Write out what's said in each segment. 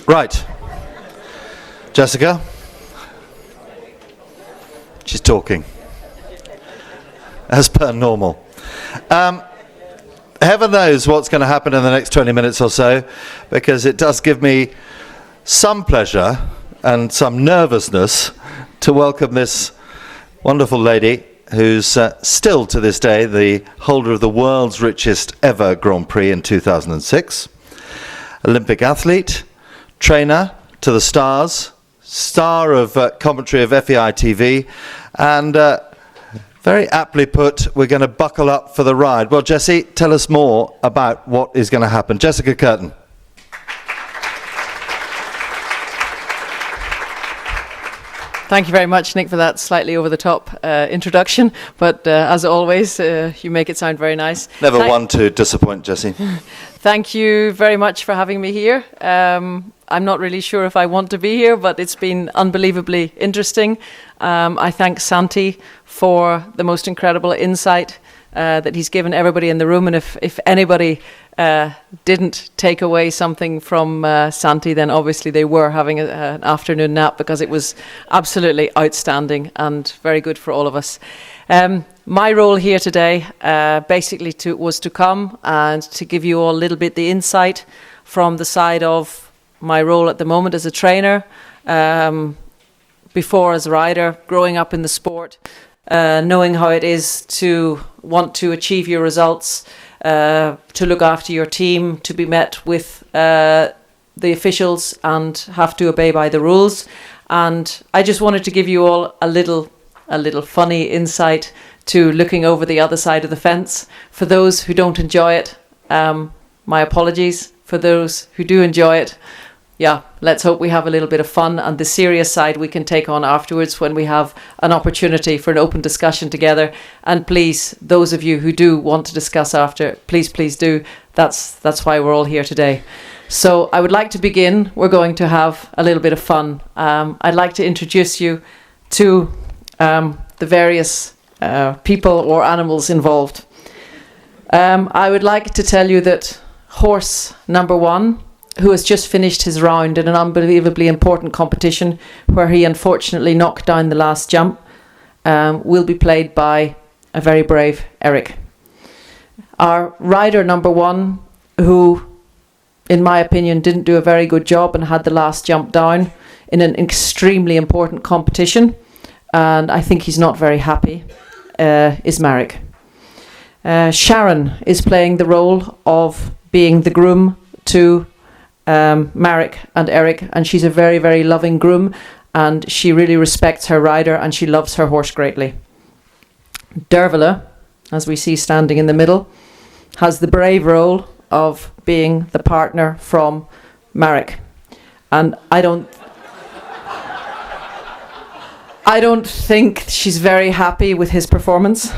Right. Jessica? She's talking. As per normal. Heaven knows what's going to happen in the next 20 minutes or so, because it does give me some pleasure and some nervousness to welcome this wonderful lady who's still to this day the holder of the world's richest ever Grand Prix in 2006. Olympic athlete, trainer to the stars, star of commentary of FEI TV, and very aptly put, we're going to buckle up for the ride. Well, Jessie, tell us more about what is going to happen. Jessica Curtin. Thank you very much, Nick, for that slightly over-the-top introduction. But as always, you make it sound very nice. Never one to disappoint, Jessie. Thank you very much for having me here. I'm not really sure if I want to be here, but it's been unbelievably interesting. I thank Santi for the most incredible insight that he's given everybody in the room. And if anybody didn't take away something from Santi, then obviously they were having an afternoon nap, because it was absolutely outstanding and very good for all of us. My role here today basically was to come and to give you all a little bit the insight from the side of my role at the moment as a trainer, before as a rider, growing up in the sport, knowing how it is to want to achieve your results, to look after your team, to be met with the officials and have to obey by the rules. And I just wanted to give you all a little funny insight to looking over the other side of the fence. For those who don't enjoy it, my apologies. For those who do enjoy it, yeah, let's hope we have a little bit of fun, and the serious side we can take on afterwards when we have an opportunity for an open discussion together. And please, those of you who do want to discuss after, please do. That's why we're all here today. So I would like to begin. We're going to have a little bit of fun. I'd like to introduce you to the various people or animals involved. I would like to tell you that horse number 1, who has just finished his round in an unbelievably important competition where he unfortunately knocked down the last jump, will be played by a very brave Eric. Our rider number 1, who in my opinion didn't do a very good job and had the last jump down in an extremely important competition, and I think he's not very happy, is Marek. Sharon is playing the role of being the groom to Marek and Eric, and she's a very, very loving groom, and she really respects her rider and she loves her horse greatly. Dervila, as we see standing in the middle, has the brave role of being the partner from Marek, and I don't think she's very happy with his performance.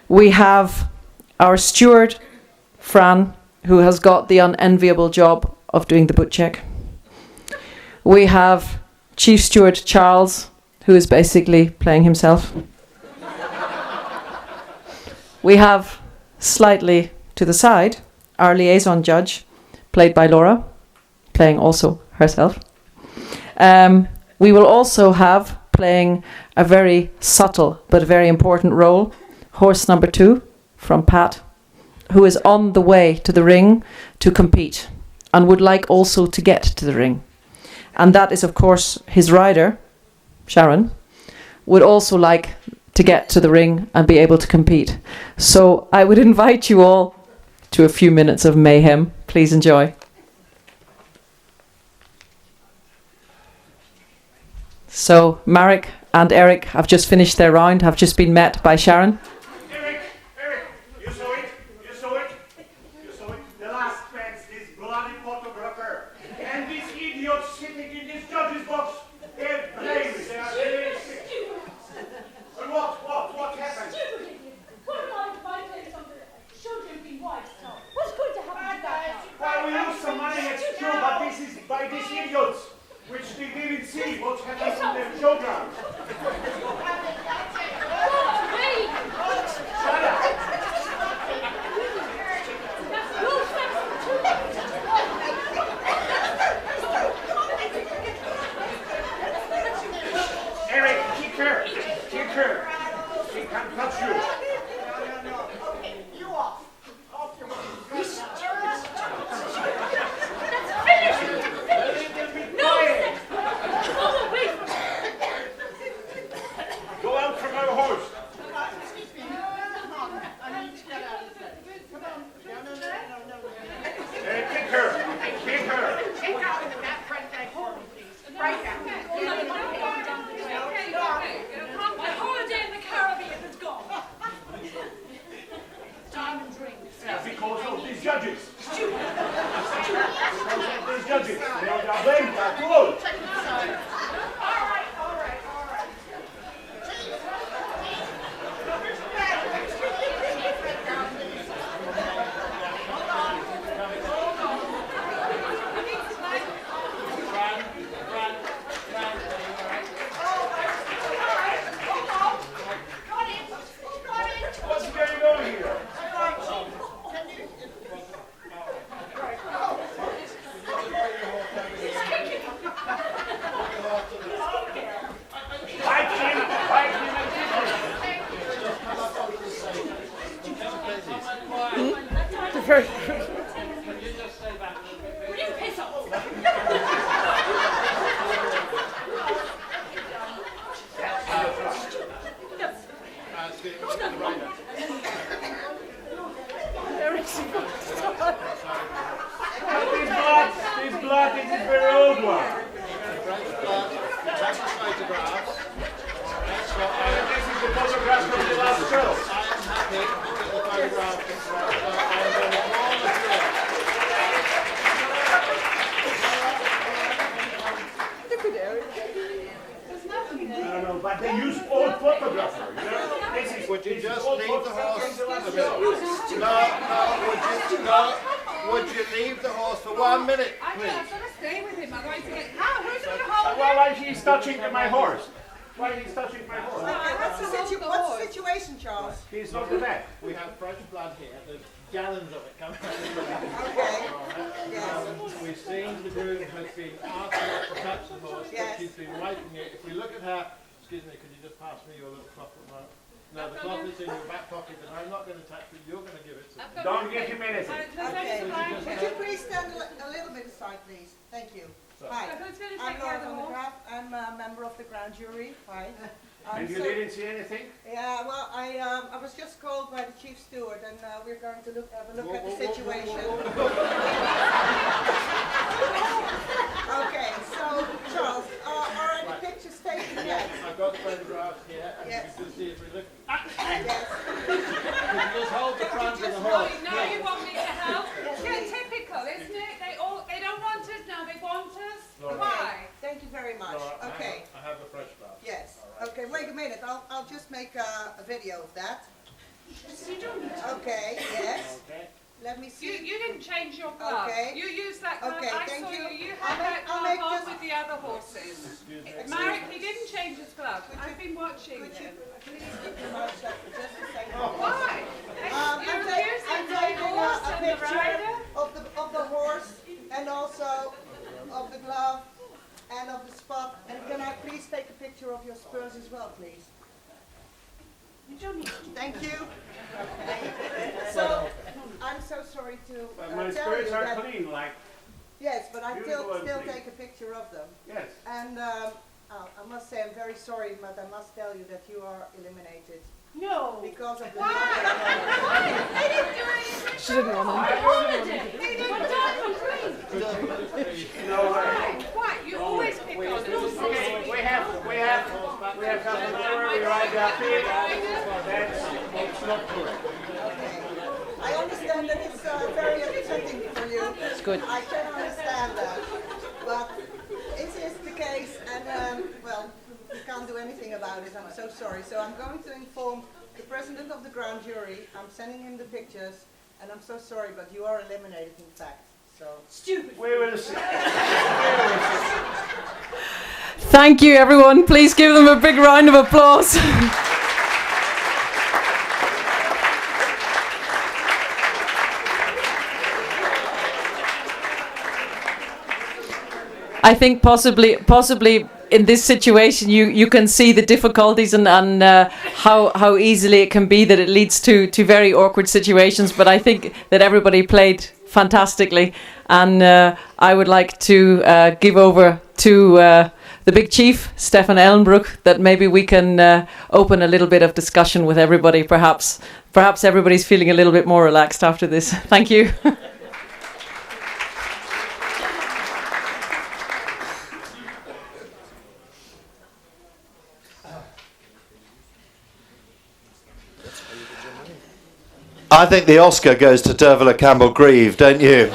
We have our steward Fran, who has got the unenviable job of doing the boot check. We have Chief Steward Charles, who is basically playing himself. We have, slightly to the side, our liaison judge, played by Laura, playing also herself. We will also have, playing a very subtle but very important role, horse number 2 from Pat, who is on the way to the ring to compete and would like also to get to the ring. And that is, of course, his rider, Sharon, would also like to get to the ring and be able to compete. So I would invite you all to a few minutes of mayhem. Please enjoy. So Marek and Eric have just finished their round, have just been met by Sharon. Which they didn't see what's happening in their showground. Shut up! Judges, they all got blamed. Cool. What's going on here? This blood is a very old one. This is the photograph from the last show. I don't know, but they use old photographer. You know? This is Would you this is just old leave the photograph horse from the a last bit? show. Would you leave the horse for 1 minute, I know, please? I've got to stay with him. Otherwise, he gets. Who's going to hold him? Why he's touching my horse? Why he's touching my horse? I have to hold the What's horse. the situation, Charles? He's not the vet. We have fresh blood here. There's gallons of it coming out. Okay. Yes. We've seen the groom has been asked not to touch the horse, but Yes. she's been wiping it. If we look at her, excuse me, could you just pass me your little cloth at the moment? No, the cloth is in your back pocket, and I'm not going to touch it. You're going to give it to me. Don't give him anything. Okay. Would you please stand a little bit aside, please? Thank you. Hi. Who's going to I'm take care Laura of the van der horse? Graaf. I'm a member of the grand jury. Hi. And you So- didn't see anything? Yeah, well, I was just called by the chief steward, and we're going to have a look at the situation. Okay, so Charles, are any pictures taken yet? I've got photographs here, and Yes. you can see if we look. Yes. Could you just hold the front of the horse? Now you want me to help? Yeah, typical, isn't it? They don't want us now. They want us. Why? Thank you very much. Laura, Okay. I have the fresh blood. Yes. Okay, wait a minute. I'll just make a video of that. Okay, yes. Okay. Let me You see. didn't change your glove. Okay. You used that glove. Okay, I thank saw you. you. You I'll had make- that I'll glove make on this- with the other horses. Excuse me. Marek, he didn't change his glove. I've been watching Could you him. please keep your mouth shut for just a second? Why? I'm You're taking accusing the horse a and the picture rider? of the horse and also of the glove and of the spot. And can I please take a picture of your spurs as well, please? Thank you. Okay. So, I'm so sorry to My tell spirits you are that, clean, like, yes, but I Beautiful and still clean. take a picture of them. yes. And I must say I'm very sorry, but I must tell you that you are eliminated No. because of the. Why? They didn't do anything. She didn't want to. They didn't No way. Why? You always pick on us. Okay, we have half an hour, we ride the appeal. That's not correct. Okay. I understand that it's very upsetting for you. It's good. I can understand that. But it is the case, and well, we can't do anything about it. I'm so sorry. So I'm going to inform the president of the grand jury. I'm sending him the pictures, and I'm so sorry, but you are eliminated, in fact. So. We will see. Thank you, everyone. Please give them a big round of applause. I think possibly in this situation you can see the difficulties and how easily it can be that it leads to very awkward situations. But I think that everybody played fantastically, and I would like to give over to the big chief, Stefan Ellenbrook, that maybe we can open a little bit of discussion with everybody. Perhaps everybody's feeling a little bit more relaxed after this. Thank you. I think the Oscar goes to Dervla Campbell-Grieve, don't you?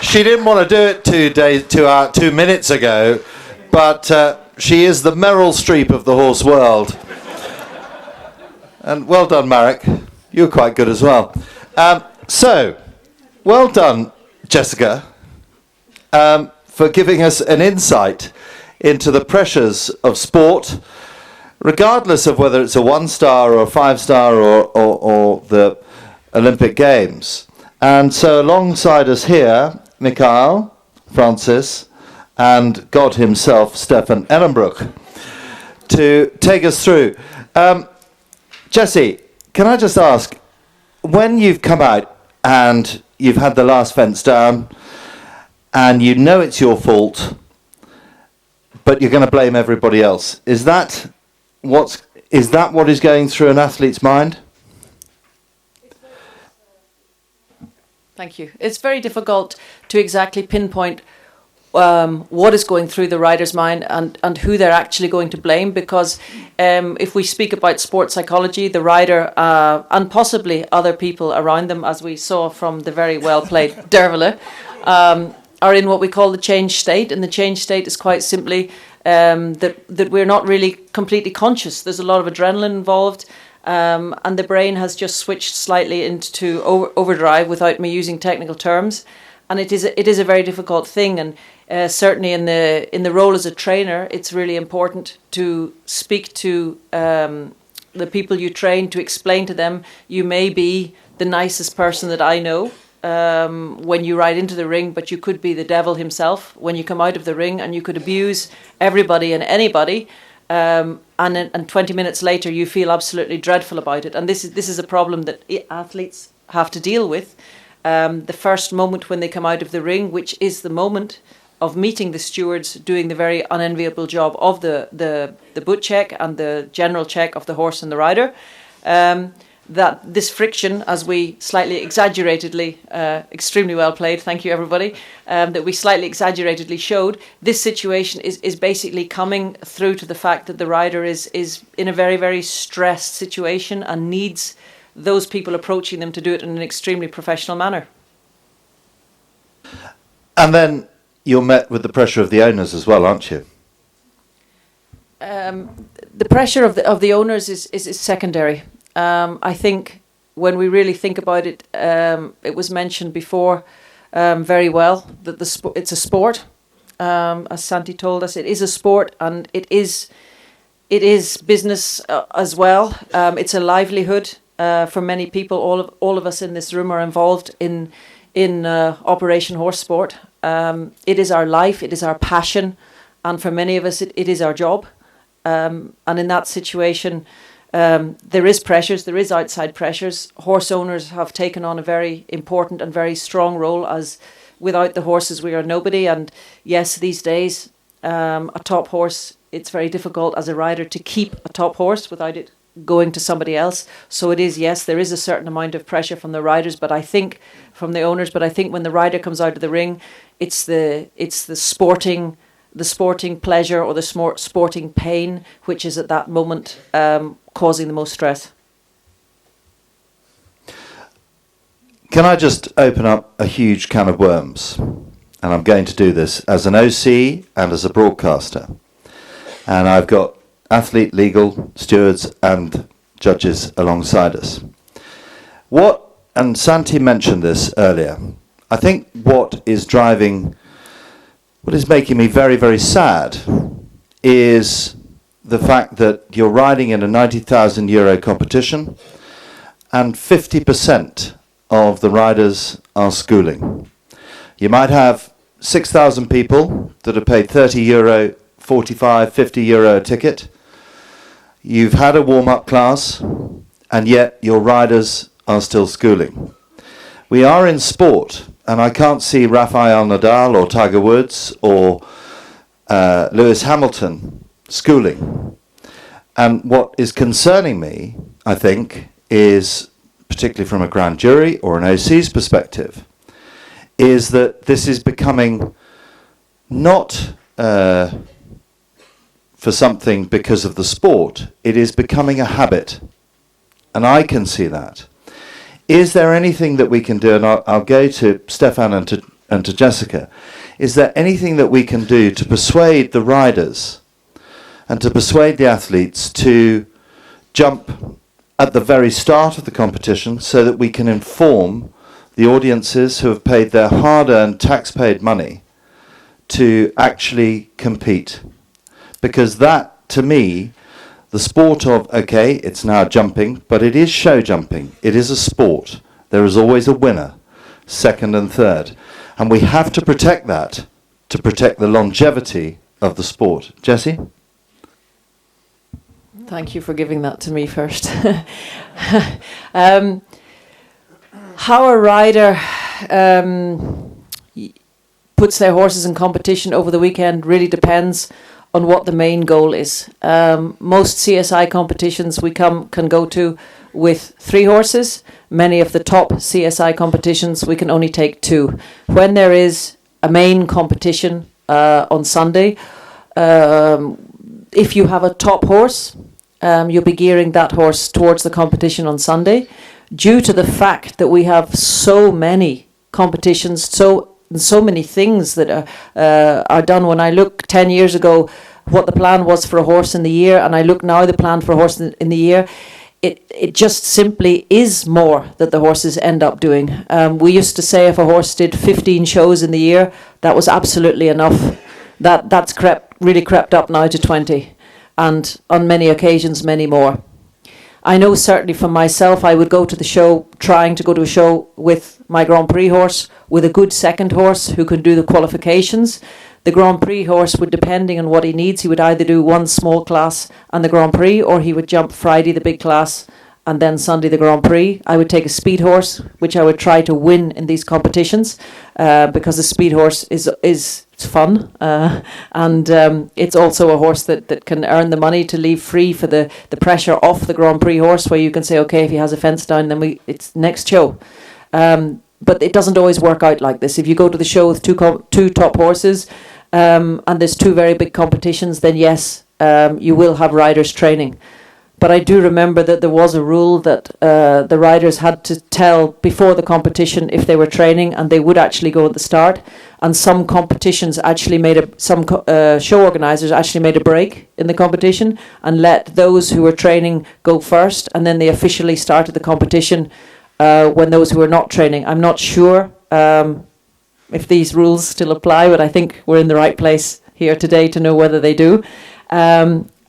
She didn't want to do it 2 minutes ago, but she is the Meryl Streep of the horse world. And well done, Marek. You were quite good as well. So, well done, Jessica, for giving us an insight into the pressures of sport, regardless of whether it's a 1-star or a 5-star or the Olympic Games. And so alongside us here, Mikhail, Francis, and God himself, Stefan Ellenbrook, to take us through. Jesse, can I just ask, when you've come out and you've had the last fence down and you know it's your fault, but you're going to blame everybody else, is that what is going through an athlete's mind? Thank you. It's very difficult to exactly pinpoint what is going through the rider's mind and who they're actually going to blame, because if we speak about sports psychology, the rider and possibly other people around them, as we saw from the very well played Derville, are in what we call the change state. And the change state is quite simply that we're not really completely conscious. There's a lot of adrenaline involved. And the brain has just switched slightly into overdrive, without me using technical terms, and it is a very difficult thing. And certainly in the role as a trainer, it's really important to speak to the people you train, to explain to them you may be the nicest person that I know when you ride into the ring, but you could be the devil himself when you come out of the ring, and you could abuse everybody and anybody. And 20 minutes later, you feel absolutely dreadful about it. And this is a problem that athletes have to deal with. The first moment when they come out of the ring, which is the moment of meeting the stewards, doing the very unenviable job of the boot check and the general check of the horse and the rider, that this friction, as we slightly exaggeratedly, extremely well played, thank you everybody, that we slightly exaggeratedly showed, this situation is basically coming through to the fact that the rider is in a very, very stressed situation and needs those people approaching them to do it in an extremely professional manner. And then you're met with the pressure of the owners as well, aren't you? The pressure of the owners is secondary. I think when we really think about it, it was mentioned before very well that it's a sport. As Santi told us, it is a sport, and it is business as well. It's a livelihood for many people. All of us in this room are involved in Operation Horse Sport. It is our life. It is our passion, and for many of us, it is our job. And in that situation, there is pressures, there is outside pressures. Horse owners have taken on a very important and very strong role, as without the horses we are nobody. And yes, these days, a top horse, it's very difficult as a rider to keep a top horse without it going to somebody else. So it is, yes, there is a certain amount of pressure from the riders, but I think from the owners, but I think when the rider comes out of the ring, it's the sporting pleasure or the sporting pain, which is at that moment causing the most stress. Can I just open up a huge can of worms? And I'm going to do this as an OC and as a broadcaster. And I've got athlete, legal, stewards and judges alongside us. And Santi mentioned this earlier, I think what is making me very, very sad is the fact that you're riding in a €90,000 competition and 50% of the riders are schooling. You might have 6,000 people that are paid €30, 45, €50 a ticket. You've had a warm-up class, and yet your riders are still schooling. We are in sport, and I can't see Rafael Nadal or Tiger Woods or Lewis Hamilton schooling. And what is concerning me, I think, is, particularly from a grand jury or an OC's perspective, is that this is becoming not for something because of the sport, it is becoming a habit. And I can see that. Is there anything that we can do, and I'll go to Stefan and and to Jessica, is there anything that we can do to persuade the riders and to persuade the athletes to jump at the very start of the competition so that we can inform the audiences who have paid their hard-earned tax-paid money to actually compete? Because that, to me, the sport of, okay, it's now jumping, but it is show jumping. It is a sport. There is always a winner, second and third. And we have to protect that to protect the longevity of the sport. Jessie? Thank you for giving that to me first. How a rider puts their horses in competition over the weekend really depends on what the main goal is. Most CSI competitions we can go to with 3 horses. Many of the top CSI competitions we can only take 2. When there is a main competition on Sunday, if you have a top horse, you'll be gearing that horse towards the competition on Sunday. Due to the fact that we have so many competitions, so many things that are done. When I look 10 years ago what the plan was for a horse in the year, and I look now the plan for a horse in the year, it just simply is more that the horses end up doing. We used to say if a horse did 15 shows in the year, that was absolutely enough. That's really crept up now to 20, and on many occasions many more. I know certainly for myself, I would go to the show, trying to go to a show with my Grand Prix horse, with a good second horse who could do the qualifications. The Grand Prix horse would, depending on what he needs, he would either do one small class and the Grand Prix, or he would jump Friday the big class and then Sunday the Grand Prix. I would take a speed horse, which I would try to win in these competitions, because the speed horse is fun, and it's also a horse that can earn the money to leave free for the pressure off the Grand Prix horse, where you can say, okay, if he has a fence down, then it's next show. But it doesn't always work out like this. If you go to the show with two top horses, and there's 2 very big competitions, then yes, you will have riders training. But I do remember that there was a rule that the riders had to tell before the competition if they were training, and they would actually go at the start. And some competitions actually show organisers actually made a break in the competition and let those who were training go first, and then they officially started the competition when those who were not training. I'm not sure if these rules still apply, but I think we're in the right place here today to know whether they do.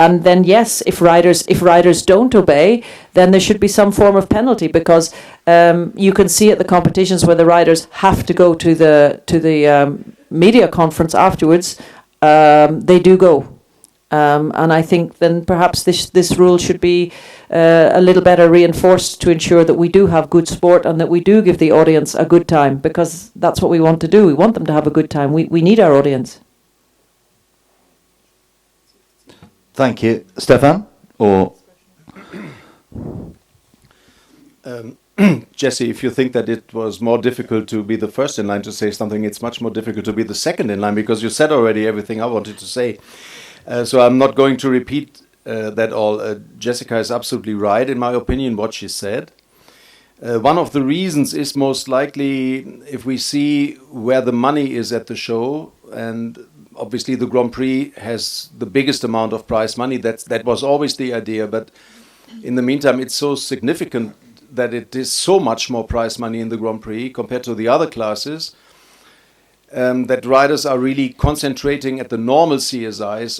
And then yes, if riders don't obey, then there should be some form of penalty, because you can see at the competitions where the riders have to go to the media conference afterwards, they do go. And I think then perhaps this rule should be a little better reinforced to ensure that we do have good sport and that we do give the audience a good time, because that's what we want to do. We want them to have a good time. We need our audience. Thank you. Stefan? Or Jesse, if you think that it was more difficult to be the first in line to say something, it's much more difficult to be the second in line, because you said already everything I wanted to say. So I'm not going to repeat that all. Jessica is absolutely right, in my opinion, what she said. One of the reasons is most likely if we see where the money is at the show, and obviously the Grand Prix has the biggest amount of prize money. That was always the idea, but in the meantime it's so significant that it is so much more prize money in the Grand Prix compared to the other classes, that riders are really concentrating at the normal CSIs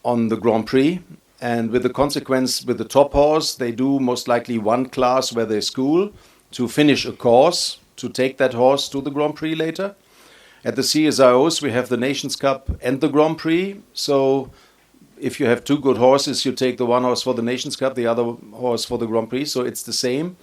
on the Grand Prix, and with the consequence with the top horse, they do most likely one class where they school to finish a course to take that horse to the Grand Prix later. At the CSIOs, we have the Nations Cup and the Grand Prix. So if you have 2 good horses, you take the one horse for the Nations Cup, the other horse for the Grand Prix. So it's the same.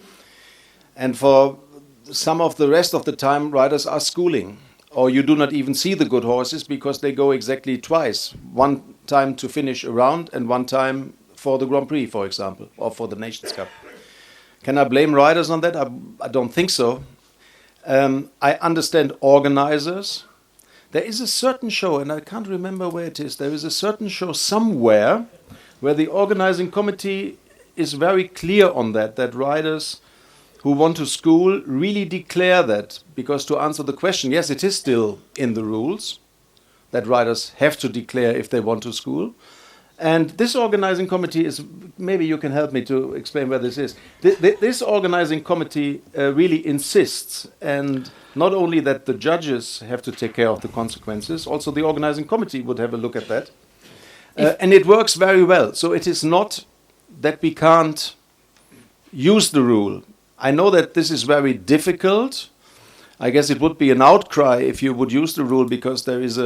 And for some of the rest of the time, riders are schooling. Or you do not even see the good horses because they go exactly twice. One time to finish a round and one time for the Grand Prix, for example, or for the Nations Cup. Can I blame riders on that? I don't think so. I understand organizers. There is a certain show, and I can't remember where it is. There is a certain show somewhere where the organizing committee is very clear on that riders who want to school really declare that, because to answer the question, yes, it is still in the rules that riders have to declare if they want to school. And this organizing committee is, maybe you can help me to explain where this is. This organizing committee really insists, and not only that the judges have to take care of the consequences, also the organizing committee would have a look at that. And it works very well. So it is not that we can't use the rule. I know that this is very difficult. I guess it would be an outcry if you would use the rule, because there is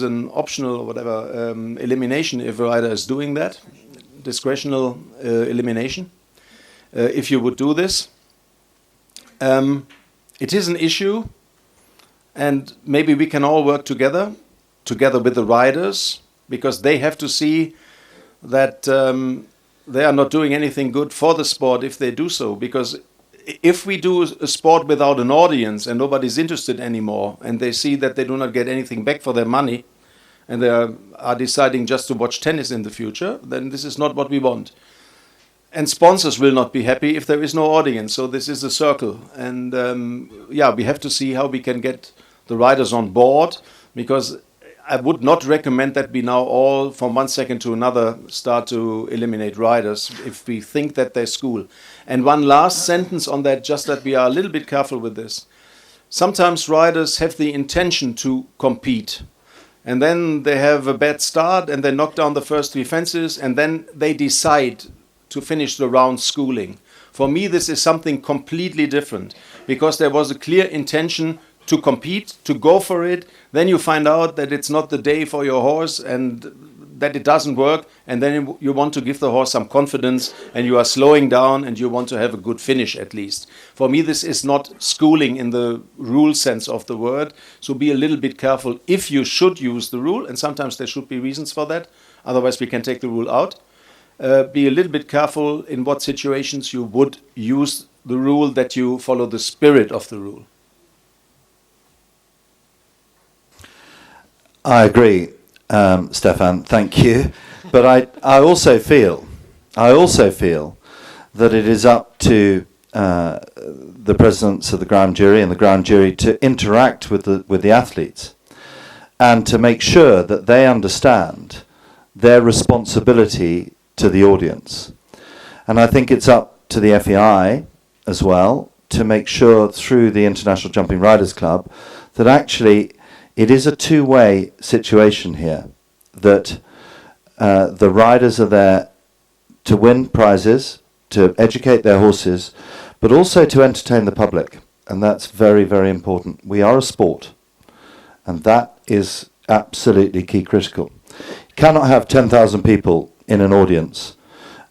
an optional or whatever elimination if a rider is doing that, discretional elimination. If you would do this, it is an issue, and maybe we can all work together with the riders, because they have to see that they are not doing anything good for the sport if they do so. Because if we do a sport without an audience and nobody's interested anymore, and they see that they do not get anything back for their money, and they are deciding just to watch tennis in the future, then this is not what we want. And sponsors will not be happy if there is no audience. So this is a circle. And we have to see how we can get the riders on board, because I would not recommend that we now all, from one second to another, start to eliminate riders if we think that they school. And one last sentence on that, just that we are a little bit careful with this. Sometimes riders have the intention to compete, and then they have a bad start and they knock down the first 3 fences, and then they decide to finish the round schooling. For me, this is something completely different, because there was a clear intention to compete, to go for it. Then you find out that it's not the day for your horse and that it doesn't work, and then you want to give the horse some confidence, and you are slowing down and you want to have a good finish at least. For me, this is not schooling in the rule sense of the word, so be a little bit careful if you should use the rule, and sometimes there should be reasons for that, otherwise we can take the rule out. Be a little bit careful in what situations you would use the rule, that you follow the spirit of the rule. I agree, Stefan. Thank you. But I also feel that it is up to the presidents of the ground jury and the ground jury to interact with the athletes, and to make sure that they understand their responsibility to the audience. And I think it's up to the FEI as well to make sure, through the International Jumping Riders Club, that actually it is a two-way situation here, that the riders are there to win prizes, to educate their horses, but also to entertain the public. And that's very, very important. We are a sport, and that is absolutely key critical. You cannot have 10,000 people in an audience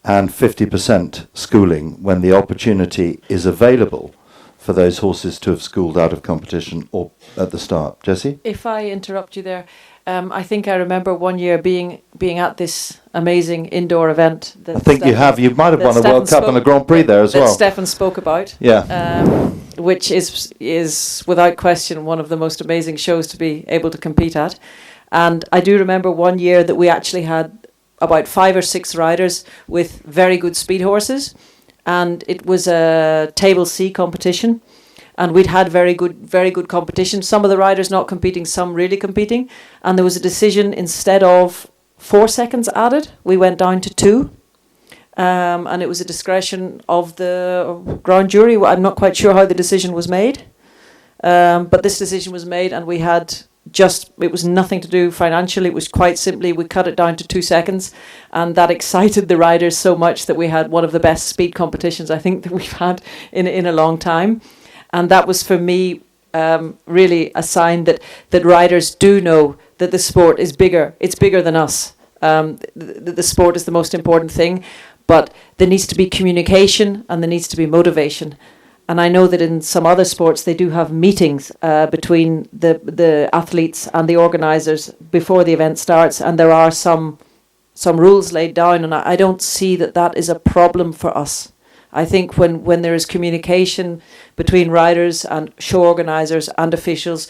and 50% schooling when the opportunity is available for those horses to have schooled out of competition or at the start. Jessie? If I interrupt you there, I think I remember one year being at this amazing indoor event. I think you have. You might have won a World Cup and a Grand Prix there as well. That Stefan spoke about. Yeah. Which is without question one of the most amazing shows to be able to compete at. And I do remember one year that we actually had about 5 or 6 riders with very good speed horses. And it was a table C competition, and we'd had very good competition. Some of the riders not competing, some really competing, and there was a decision, instead of 4 seconds added, we went down to 2, and it was a discretion of the ground jury. I'm not quite sure how the decision was made, but this decision was made, and we had it was nothing to do financially. It was quite simply, we cut it down to 2 seconds, and that excited the riders so much that we had one of the best speed competitions I think that we've had in a long time. And that was, for me, really a sign that riders do know that the sport is bigger. It's bigger than us. The sport is the most important thing, but there needs to be communication and there needs to be motivation. And I know that in some other sports they do have meetings between the athletes and the organisers before the event starts, and there are some rules laid down, and I don't see that is a problem for us. I think when there is communication between riders and show organisers and officials,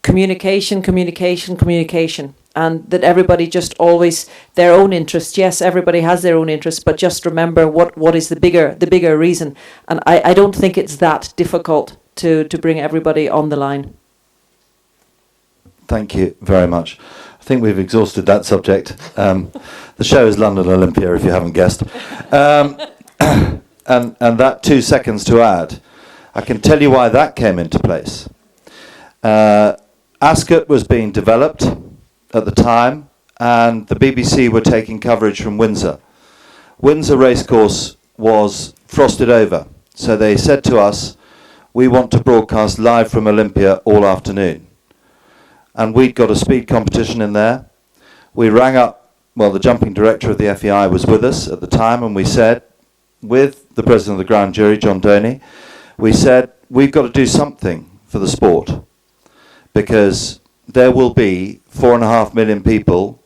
communication, and that everybody just always their own interest. Yes, everybody has their own interest, but just remember what is the bigger reason. And I don't think it's that difficult to bring everybody on the line. Thank you very much. I think we've exhausted that subject. The show is London Olympia, if you haven't guessed. And that 2 seconds to add, I can tell you why that came into place. Ascot was being developed at the time, and the BBC were taking coverage from Windsor. Windsor Racecourse was frosted over, so they said to us, we want to broadcast live from Olympia all afternoon. And we'd got a speed competition in there. We rang up, well, the jumping director of the FEI was with us at the time, and we said, with the president of the grand jury, John Doney, we said, we've got to do something for the sport, because there will be 4.5 million people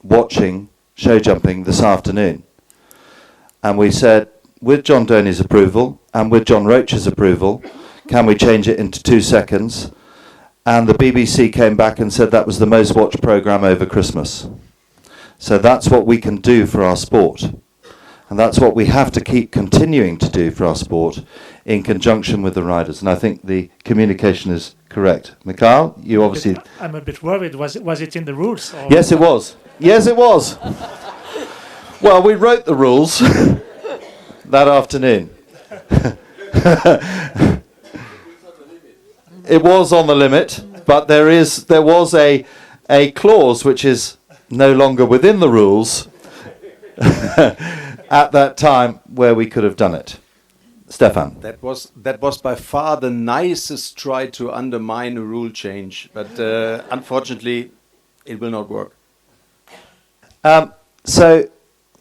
watching show jumping this afternoon. And we said, with John Doney's approval and with John Roach's approval, can we change it into 2 seconds? And the BBC came back and said that was the most watched programme over Christmas. So that's what we can do for our sport. And that's what we have to keep continuing to do for our sport in conjunction with the riders. And I think the communication is correct. Mikhail, you obviously... I'm a bit worried. Was it in the rules? Or Yes, it was. Yes, it was. Well, we wrote the rules that afternoon. It was on the limit, but there was a clause which is no longer within the rules at that time where we could have done it. Stefan. That was by far the nicest try to undermine a rule change, but unfortunately, it will not work. So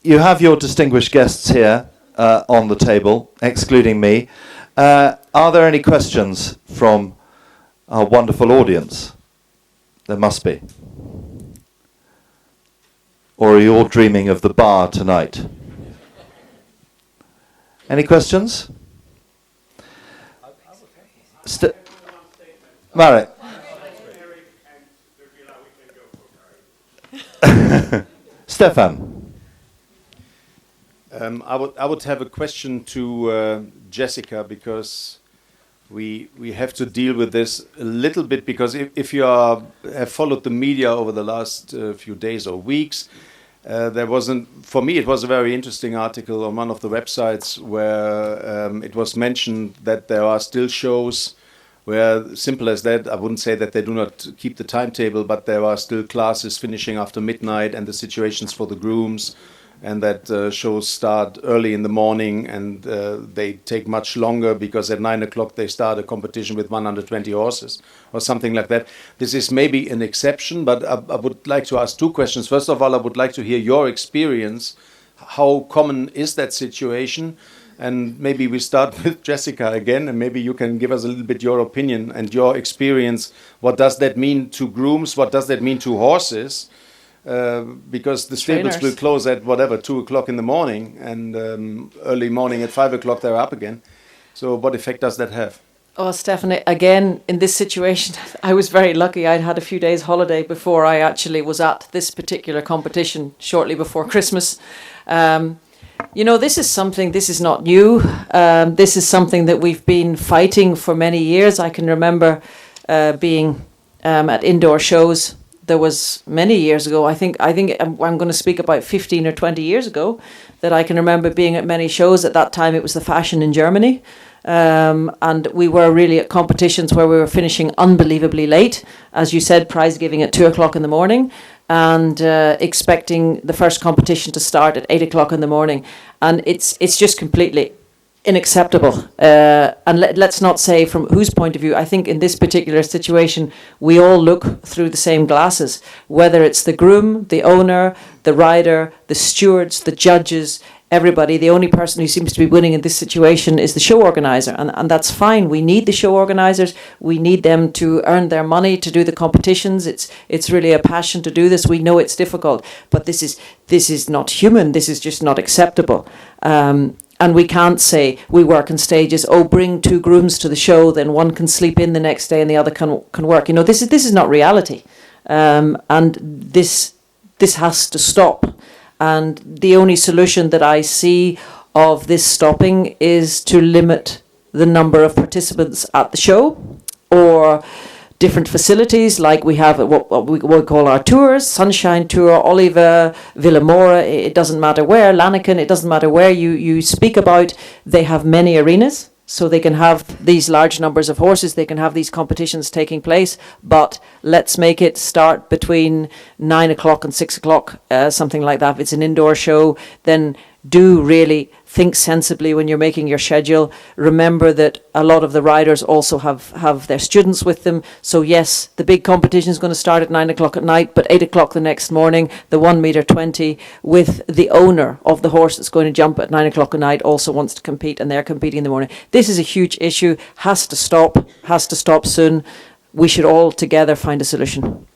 you have your distinguished guests here on the table, excluding me. Are there any questions from our wonderful audience? There must be. Or are you all dreaming of the bar tonight? Any questions? Marek. Stefan. I would have a question to Jessica, because we have to deal with this a little bit, because if you have followed the media over the last few days or weeks, for me it was a very interesting article on one of the websites where it was mentioned that there are still shows where, simple as that, I wouldn't say that they do not keep the timetable, but there are still classes finishing after midnight, and the situations for the grooms, and that shows start early in the morning, and they take much longer, because at 9 o'clock they start a competition with 120 horses or something like that. This is maybe an exception, but I would like to ask two questions. First of all, I would like to hear your experience. How common is that situation? And maybe we start with Jessica again, and maybe you can give us a little bit your opinion and your experience. What does that mean to grooms? What does that mean to horses? Because the stables Trainers will close at 2 o'clock in the morning, and early morning at 5 o'clock they're up again. So what effect does that have? Oh, Stephanie, again, in this situation, I was very lucky. I'd had a few days holiday before I actually was at this particular competition shortly before Christmas. This is not new. This is something that we've been fighting for many years. I can remember being at indoor shows. There was many years ago, I think I'm going to speak about 15 or 20 years ago, that I can remember being at many shows. At that time, it was the fashion in Germany. And we were really at competitions where we were finishing unbelievably late. As you said, prize giving at 2 o'clock in the morning, and expecting the first competition to start at 8 o'clock in the morning. And it's just completely unacceptable. And let's not say from whose point of view. I think in this particular situation, we all look through the same glasses, whether it's the groom, the owner, the rider, the stewards, the judges, everybody. The only person who seems to be winning in this situation is the show organizer, and that's fine. We need the show organizers. We need them to earn their money to do the competitions. It's really a passion to do this. We know it's difficult, but this is not human. This is just not acceptable. And we can't say we work in stages. Oh, bring 2 grooms to the show, then one can sleep in the next day and the other can work. This is not reality. and this has to stop. And the only solution that I see of this stopping is to limit the number of participants at the show, or different facilities like we have at what we call our tours, Sunshine Tour, Oliva, Villamora, it doesn't matter where, Lanaken, it doesn't matter where you speak about, they have many arenas. So they can have these large numbers of horses, they can have these competitions taking place, but let's make it start between 9 o'clock and 6 o'clock, something like that. If it's an indoor show, then do really think sensibly when you're making your schedule. Remember that a lot of the riders also have their students with them. So yes, the big competition is going to start at 9 o'clock at night, but 8 o'clock the next morning, the 1 meter 20 with the owner of the horse that's going to jump at 9 o'clock at night also wants to compete, and they're competing in the morning. This is a huge issue, has to stop soon. We should all together find a solution.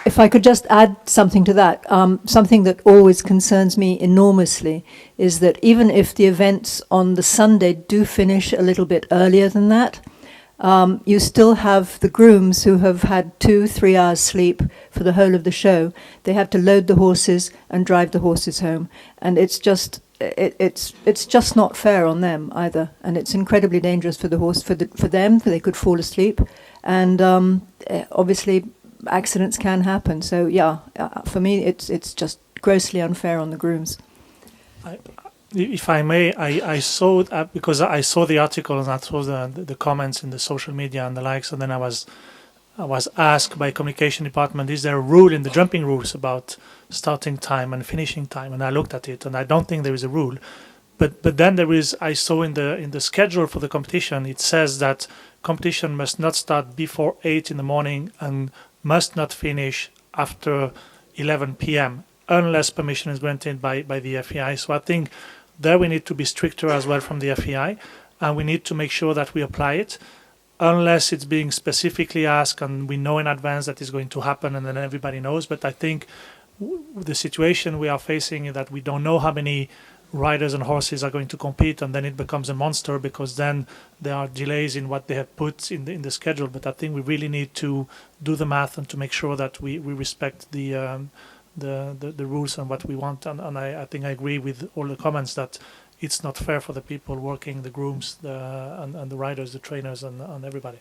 If I could just add something to that, something that always concerns me enormously is that even if the events on the Sunday do finish a little bit earlier than that, you still have the grooms who have had 2-3 hours sleep for the whole of the show. They have to load the horses and drive the horses home, and it's just not fair on them either, and it's incredibly dangerous for the horse, for them. They could fall asleep, and obviously accidents can happen. So yeah, for me, it's just grossly unfair on the grooms. If I may, I saw because I saw the article and I saw the comments in the social media and the likes, and then I was asked by communication department, is there a rule in the jumping rules about starting time and finishing time? And I looked at it, and I don't think there is a rule. But then there is, I saw in the schedule for the competition, it says that competition must not start before 8 in the morning and must not finish after 11 p.m. unless permission is granted by the FEI. So I think there we need to be stricter as well from the FEI, and we need to make sure that we apply it unless it's being specifically asked and we know in advance that it's going to happen and then everybody knows. But I think the situation we are facing is that we don't know how many riders and horses are going to compete, and then it becomes a monster because then there are delays in what they have put in the schedule. But I think we really need to do the math and to make sure that we respect the rules and what we want. And I think I agree with all the comments that it's not fair for the people working, the grooms, and the riders, the trainers, and everybody.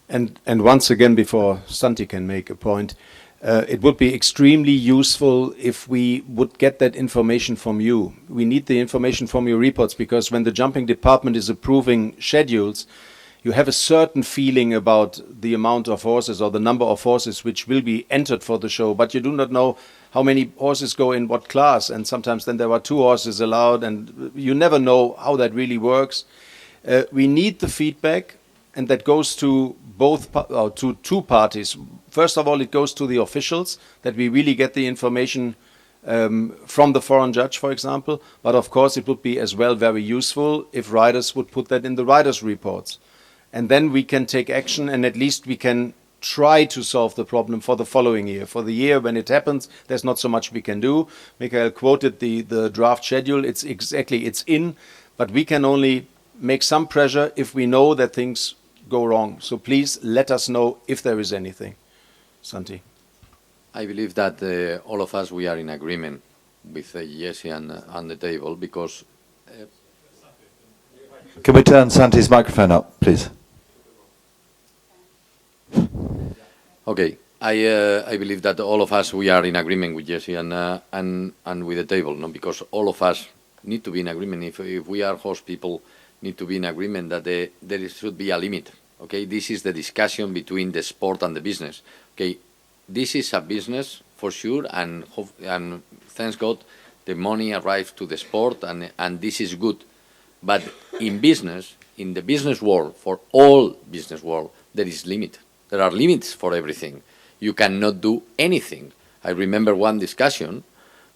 And once again, before Santi can make a point, it would be extremely useful if we would get that information from you. We need the information from your reports, because when the jumping department is approving schedules, you have a certain feeling about the amount of horses or the number of horses which will be entered for the show, but you do not know how many horses go in what class, and sometimes then there are 2 horses allowed, and you never know how that really works. We need the feedback, and that goes to to 2 parties. First of all, it goes to the officials, that we really get the information from the foreign judge, for example. But of course, it would be as well very useful if riders would put that in the riders' reports. And then we can take action, and at least we can try to solve the problem for the following year. For the year when it happens, there's not so much we can do. Michael quoted the draft schedule. It's in, but we can only make some pressure if we know that things go wrong. So please let us know if there is anything. Santi. I believe that all of us, we are in agreement with Jesse and the table, because... Can we turn Santi's microphone up, please? Okay, I believe that all of us, we are in agreement with Jesse and with the table, no? Because all of us need to be in agreement. If we are horse people, need to be in agreement that there should be a limit. Okay, this is the discussion between the sport and the business. Okay, this is a business for sure, and thanks God, the money arrives to the sport, and this is good. But in business, in the business world, for all business world, there is limit. There are limits for everything. You cannot do anything. I remember one discussion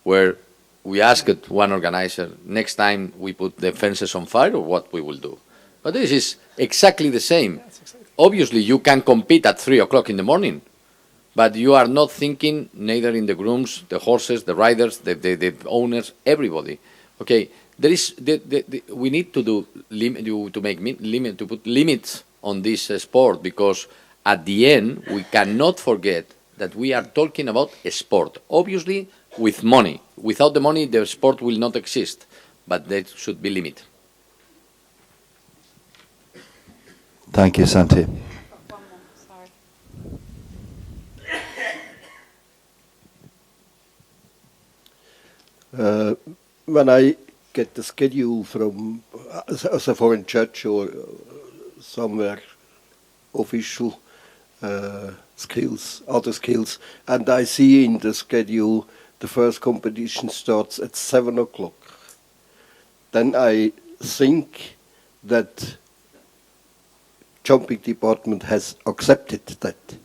where we asked one organizer, next time we put the fences on fire, or what we will do. But this is exactly the same. Obviously, you can compete at 3 o'clock in the morning, but you are not thinking, neither in the grooms, the horses, the riders, the owners, everybody. Okay, there is we need to do to put limits on this sport, because at the end we cannot forget that we are talking about a sport, obviously with money. Without the money, the sport will not exist, but there should be limit. Thank you, Santi. When I get the schedule from as a foreign judge or somewhere official skills, other skills, and I see in the schedule the first competition starts at 7 o'clock, then I think that jumping department has accepted that.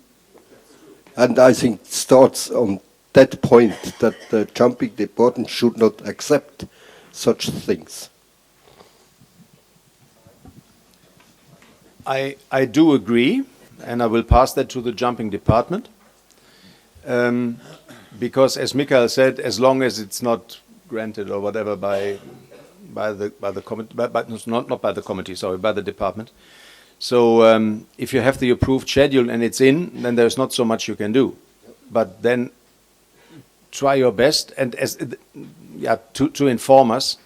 And I think it starts on that point that the jumping department should not accept such things. I do agree, and I will pass that to the jumping department. Because, as Michael said, as long as it's not granted or whatever by the committee, not by the committee, sorry, by the department. So if you have the approved schedule and it's in, then there's not so much you can do. But then try your best, and to inform us.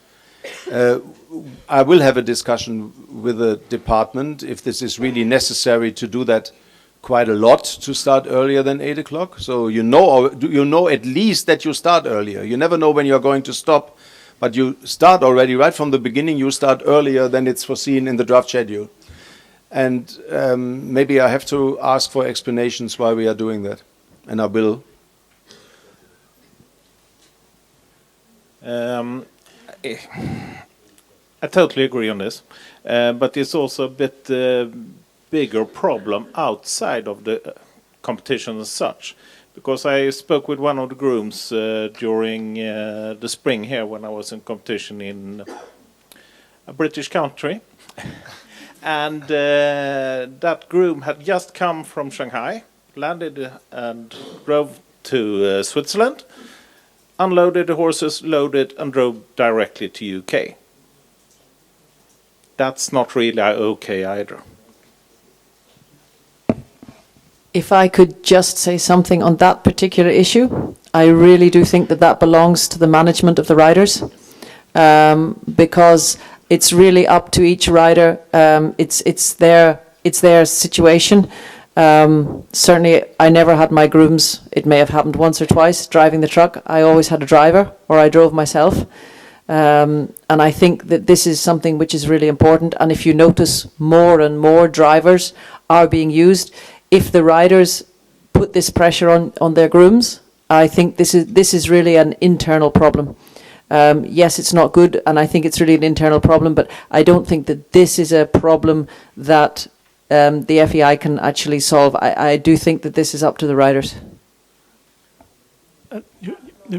I will have a discussion with the department if this is really necessary to do that quite a lot, to start earlier than 8 o'clock. So you know at least that you start earlier. You never know when you're going to stop, but you start already right from the beginning. You start earlier than it's foreseen in the draft schedule. And maybe I have to ask for explanations why we are doing that, and I will. I totally agree on this, but it's also a bit bigger problem outside of the competition as such, because I spoke with one of the grooms during the spring here when I was in competition in a British country, and that groom had just come from Shanghai, landed and drove to Switzerland, unloaded the horses, loaded, and drove directly to UK. That's not really okay either. If I could just say something on that particular issue, I really do think that that belongs to the management of the riders, because it's really up to each rider. It's their situation. Certainly, I never had my grooms. It may have happened once or twice driving the truck. I always had a driver, or I drove myself. And I think that this is something which is really important. And if you notice, more and more drivers are being used. If the riders put this pressure on their grooms, I think this is really an internal problem. Yes, it's not good, and I think it's really an internal problem. But I don't think that this is a problem that the FEI can actually solve. I do think that this is up to the riders.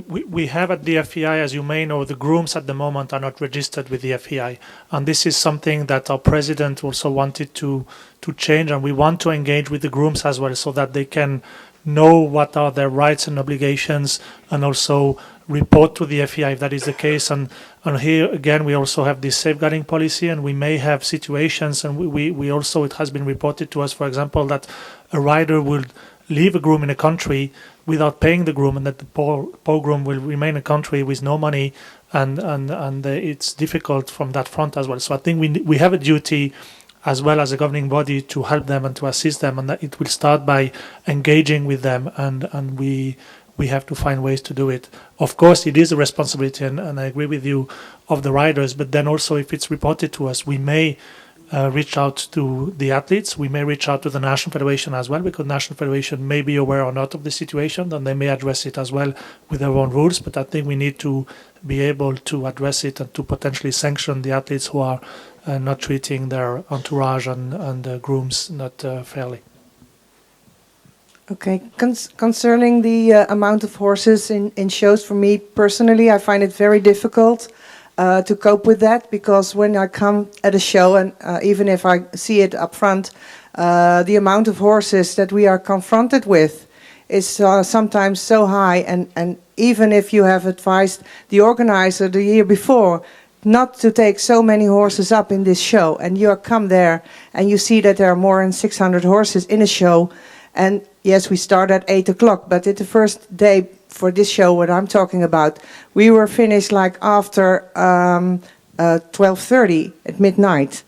We have at the FEI, as you may know, the grooms at the moment are not registered with the FEI, and this is something that our president also wanted to change, and we want to engage with the grooms as well, so that they can know what are their rights and obligations, and also report to the FEI if that is the case. And here again, we also have this safeguarding policy, and we may have situations, and we also, it has been reported to us, for example, that a rider will leave a groom in a country without paying the groom, and that the poor groom will remain in a country with no money, and it's difficult from that front as well. So I think we have a duty as well as a governing body to help them and to assist them, and that it will start by engaging with them, and we have to find ways to do it. Of course, it is a responsibility, and I agree with you, of the riders, but then also if it's reported to us, we may reach out to the athletes, we may reach out to the National Federation as well, because National Federation may be aware or not of the situation, and they may address it as well with their own rules. But I think we need to be able to address it and to potentially sanction the athletes who are not treating their entourage and grooms not fairly. Okay, concerning the amount of horses in shows, for me personally, I find it very difficult to cope with that, because when I come at a show, and even if I see it up front, the amount of horses that we are confronted with is sometimes so high, and even if you have advised the organizer the year before not to take so many horses up in this show, and you come there and you see that there are more than 600 horses in a show, and yes, we start at 8 o'clock, but at the first day for this show, what I'm talking about, we were finished like after 12:30 at midnight.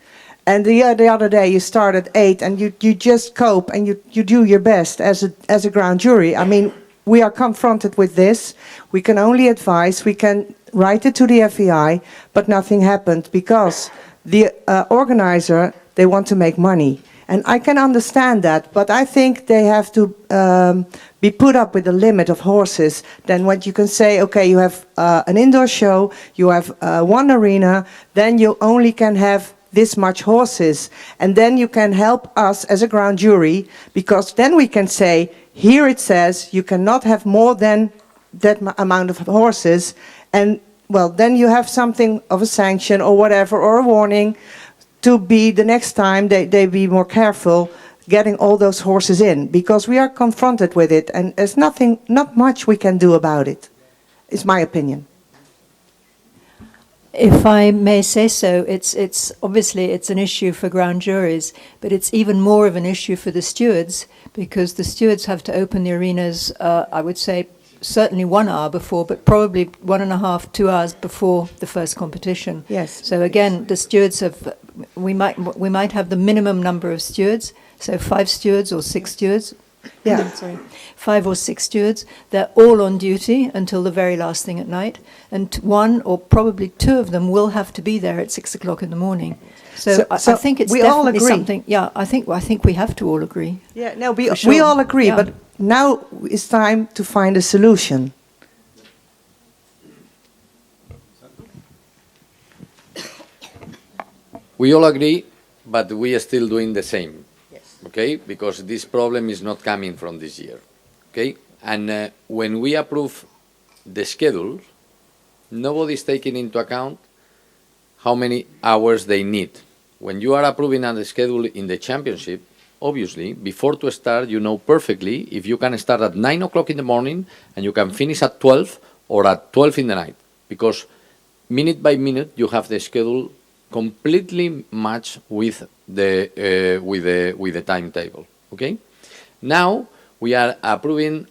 And the other day you start at 8 and you just cope and you do your best as a ground jury. I mean, we are confronted with this. We can only advise, we can write it to the FEI, but nothing happened because the organizer, they want to make money. And I can understand that, but I think they have to be put up with a limit of horses. Then what you can say, okay, you have an indoor show, you have one arena, then you only can have this much horses. And then you can help us as a ground jury, because then we can say, here it says you cannot have more than that amount of horses. And well, then you have something of a sanction or whatever, or a warning, to be the next time they be more careful getting all those horses in, because we are confronted with it and there's not much we can do about it. It's my opinion. If I may say so, it's obviously it's an issue for ground juries, but it's even more of an issue for the stewards, because the stewards have to open the arenas, I would say, certainly 1 hour before, but probably 1.5, 2 hours before the first competition. Yes. So again, the stewards have, we might have the minimum number of stewards, so 5 stewards or 6 stewards. Yeah. Sorry, 5 or 6 stewards. They're all on duty until the very last thing at night, and 1 or probably 2 of them will have to be there at 6 o'clock in the morning. So I think it's we all definitely agree. something. Yeah, I think we have to all agree. Yeah, no, For we sure. all agree, Yeah. but now it's time to find a solution. We all agree, but we are still doing the same. Yes. Okay? Because this problem is not coming from this year. Okay? And when we approve the schedule, nobody is taking into account how many hours they need. When you are approving a schedule in the championship, obviously, before to start, you know perfectly if you can start at 9 o'clock in the morning and you can finish at 12 or at 12 in the night. Because minute by minute, you have the schedule completely matched with the timetable. Okay? Now, we are approving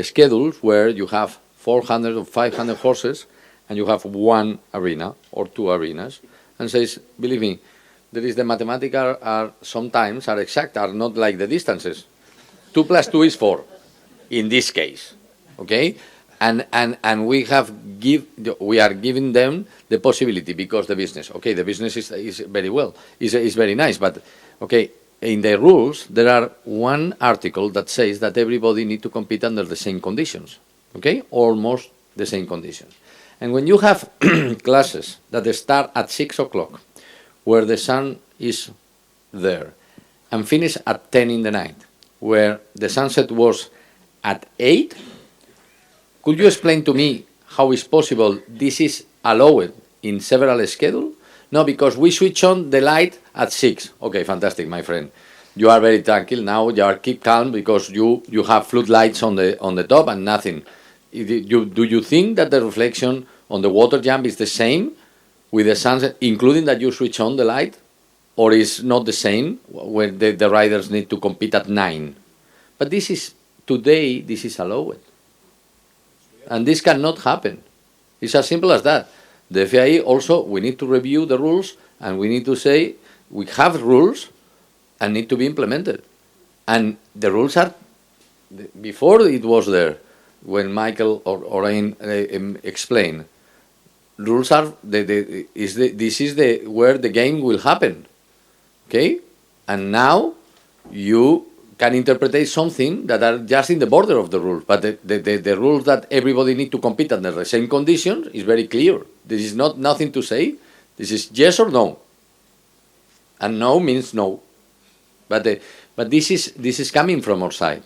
schedules where you have 400 or 500 horses and you have 1 arena or 2 arenas, and says, believe me, there is the mathematical are sometimes are exact, are not like the distances. 2 plus 2 is 4, in this case, okay? And we are giving them the possibility, because the business, okay, the business is very well, is very nice, but okay, in the rules there are 1 article that says that everybody need to compete under the same conditions, okay, almost the same conditions. And when you have classes that start at 6 o'clock, where the sun is there, and finish at 10 in the night, where the sunset was at 8, could you explain to me how is possible this is allowed in several schedules? No, because we switch on the light at 6. Okay, fantastic, my friend. You are very tranquil now. You are keep calm because you have floodlights on the top and nothing. Do you think that the reflection on the water jump is the same with the sunset, including that you switch on the light? Or is not the same when the riders need to compete at 9? But today this is allowed. And this cannot happen. It's as simple as that. The FIA also, we need to review the rules, and we need to say we have rules and need to be implemented. And the rules are, before it was there, when Michael or Orain explained, rules are this is where the game will happen, okay? And now you can interpret something that are just in the border of the rules, but the rules that everybody need to compete under the same conditions is very clear. This is not nothing to say. This is yes or no, and no means no. But this is coming from our side,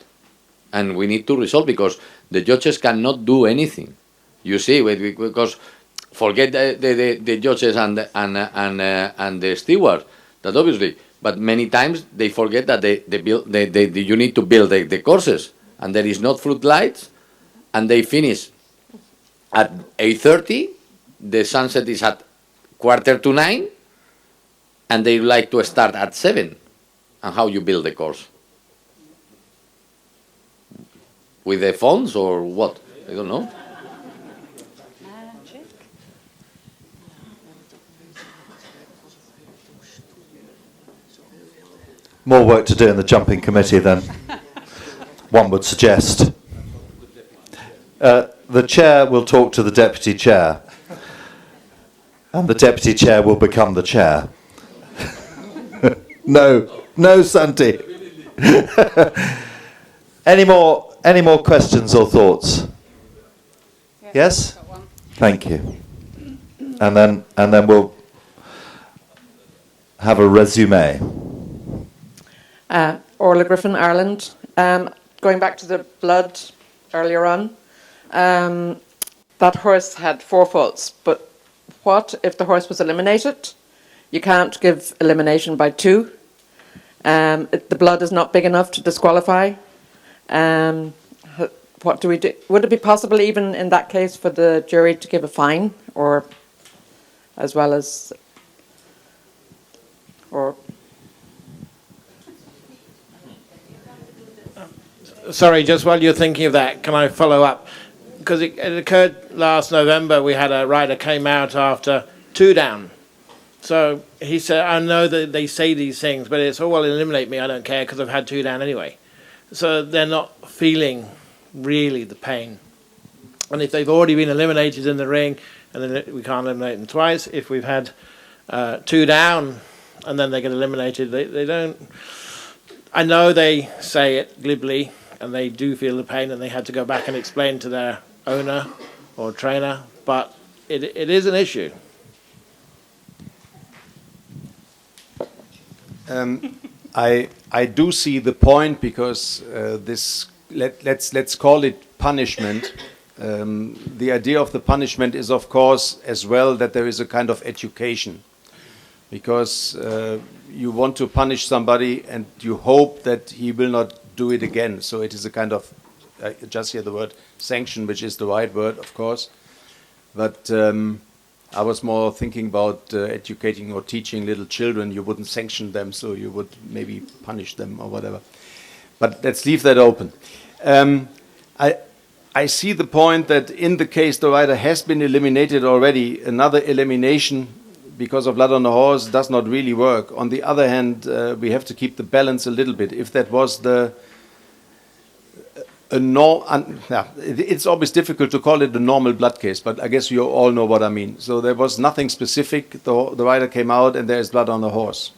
and we need to resolve, because the judges cannot do anything. You see, because forget the judges and the stewards, that obviously, but many times they forget that you need to build the courses, and there is not floodlights, and they finish at 8:30, the sunset is at 8:45, and they like to start at 7. And how you build the course? With the phones or what? I don't know. More work to do in the jumping committee than one would suggest. The chair will talk to the deputy chair, and the deputy chair will become the chair. No, Santi. Any more questions or thoughts? Yes? Thank you. And then we'll have a resume. Orla Griffin, Ireland. Going back to the blood earlier on, that horse had 4 faults, but what if the horse was eliminated? You can't give elimination by 2. The blood is not big enough to disqualify. What do we do? Would it be possible even in that case for the jury to give a fine, or as well as, or? Sorry, just while you're thinking of that, can I follow up? Because it occurred last November, we had a rider came out after 2 down. So he said, I know that they say these things, but it's, oh, well, eliminate me, I don't care, because I've had 2 down anyway. So they're not feeling really the pain. And if they've already been eliminated in the ring, and then we can't eliminate them twice, if we've had 2 down, and then they get eliminated, they don't... I know they say it glibly, and they do feel the pain, and they had to go back and explain to their owner or trainer, but it is an issue. I do see the point, because this let's call it punishment. The idea of the punishment is, of course, as well that there is a kind of education, because you want to punish somebody and you hope that he will not do it again. So it is a kind of, I just hear the word sanction, which is the right word, of course. But I was more thinking about educating or teaching little children. You wouldn't sanction them, so you would maybe punish them or whatever. But let's leave that open. I see the point that in the case the rider has been eliminated already, another elimination because of blood on the horse does not really work. On the other hand, we have to keep the balance a little bit. If that was it's always difficult to call it a normal blood case, but I guess you all know what I mean. So there was nothing specific. The rider came out and there is blood on the horse.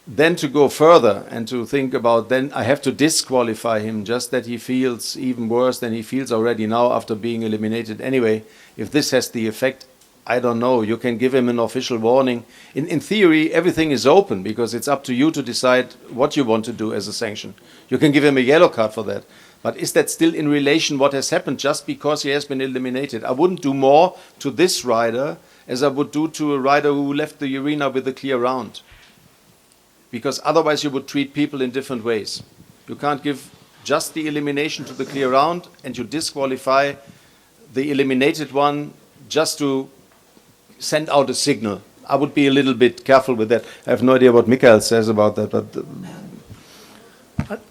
Then to go further and to think about, then I have to disqualify him just that he feels even worse than he feels already now after being eliminated anyway. If this has the effect, I don't know. You can give him an official warning. In theory, everything is open, because it's up to you to decide what you want to do as a sanction. You can give him a yellow card for that. But is that still in relation what has happened just because he has been eliminated? I wouldn't do more to this rider as I would do to a rider who left the arena with a clear round. Because otherwise you would treat people in different ways. You can't give just the elimination to the clear round and you disqualify the eliminated one just to send out a signal. I would be a little bit careful with that. I have no idea what Michael says about that, but...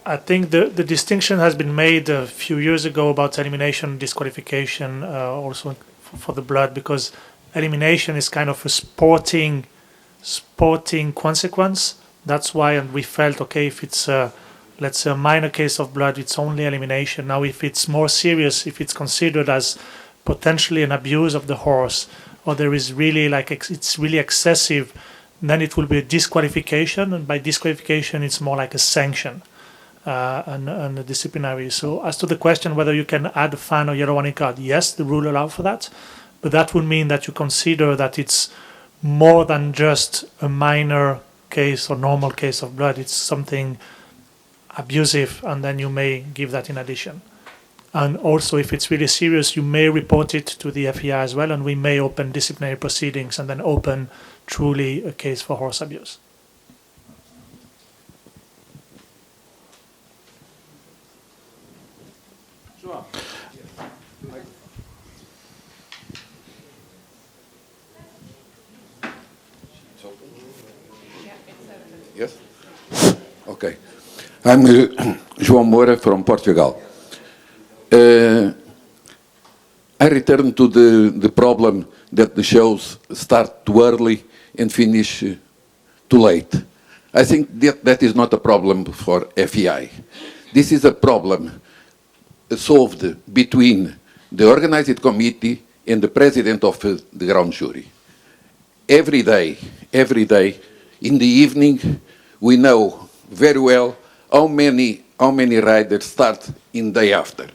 I think the distinction has been made a few years ago about elimination, disqualification, also for the blood, because elimination is kind of a sporting consequence. That's why, and we felt, okay, if it's let's say a minor case of blood, it's only elimination. Now, if it's more serious, if it's considered as potentially an abuse of the horse, or there is really it's really excessive, then it will be a disqualification, and by disqualification it's more like a sanction and a disciplinary. So as to the question whether you can add a fine or yellow warning card, yes, the rule allows for that, but that would mean that you consider that it's more than just a minor case or normal case of blood, it's something abusive, and then you may give that in addition. And also, if it's really serious, you may report it to the FEI as well, and we may open disciplinary proceedings and then open truly a case for horse abuse. Sure. Yes? Okay. I'm João Moura from Portugal. I return to the problem that the shows start too early and finish too late. I think that is not a problem for FEI. This is a problem solved between the organizing committee and the president of the ground jury. Every day, in the evening, we know very well how many riders start in day after.